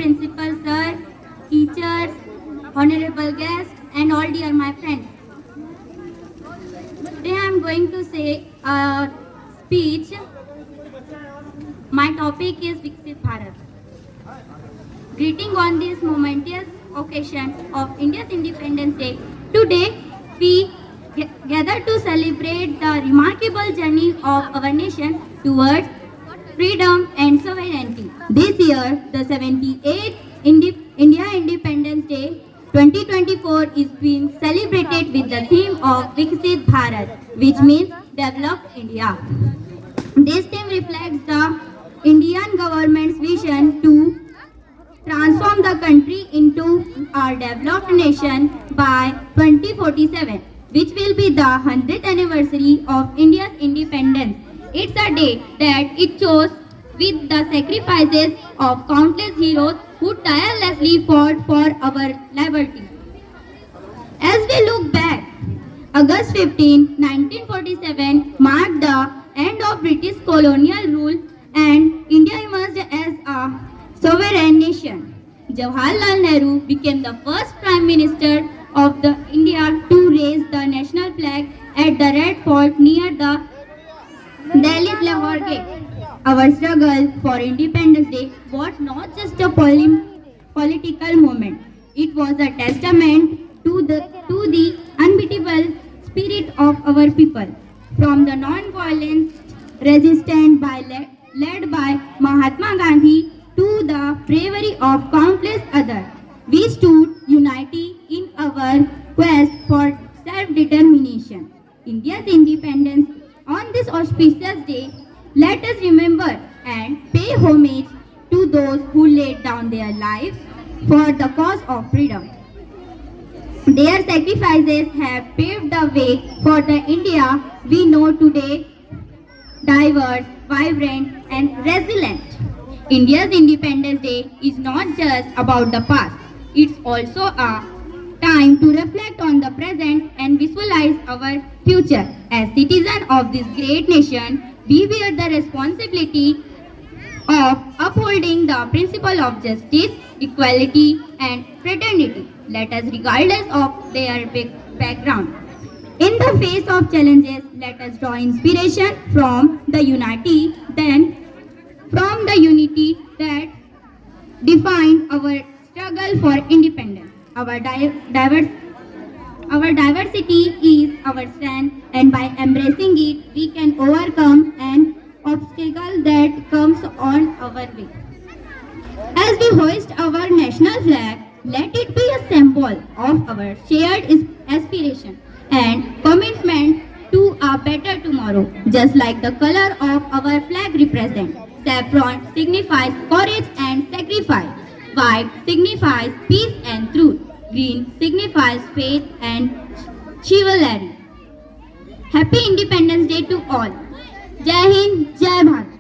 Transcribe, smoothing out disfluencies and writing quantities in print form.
Principal Sir, teachers, honorable guests, and all dear my friends. Today I am going to say a speech. My topic is Viksit Bharat. Greeting on this momentous occasion of India's Independence Day. Today we gather to celebrate the remarkable journey of our nation towards freedom and sovereignty. This year, the 78th India Independence Day 2024 is being celebrated with the theme of Viksit Bharat, which means developed India. This theme reflects the Indian government's vision to transform the country into a developed nation by 2047, which will be the 100th anniversary of India's independence. It's a day that it chose with the sacrifices of countless heroes who tirelessly fought for our liberty. As we look back, August 15, 1947 marked the end of British colonial rule and India emerged as a sovereign nation. Jawaharlal Nehru became the first Prime Minister of the India to raise the national flag at the Red Fort near the Delhi's Lahore Gate. Our struggle for Independence Day was not just a political moment. It was a testament to the unbeatable spirit of our people. From the non-violent resistance led by Mahatma Gandhi to the bravery of countless others, we stood united in our quest for self-determination. India's independence on this auspicious day, let us remember and pay homage to those who laid down their lives for the cause of freedom. Their sacrifices have paved the way for the India we know today, diverse, vibrant, and resilient. India's Independence Day is not just about the past, it's also a time to reflect on the present and visualize our future. As citizens of this great nation, we bear the responsibility of upholding the principle of justice, equality, and fraternity. Let us, regardless of their background. In the face of challenges, let us draw inspiration from the unity that define our struggle for independence. Our diversity is our strength, and by embracing it, we can overcome an obstacle that comes on our way. As we hoist our national flag, let it be a symbol of our shared aspiration and commitment to a better tomorrow. Just like the color of our flag represents, saffron signifies courage and sacrifice, white signifies peace and truth, green signifies faith and chivalry. Happy Independence Day to all. Jai Hind, Jai Bharat.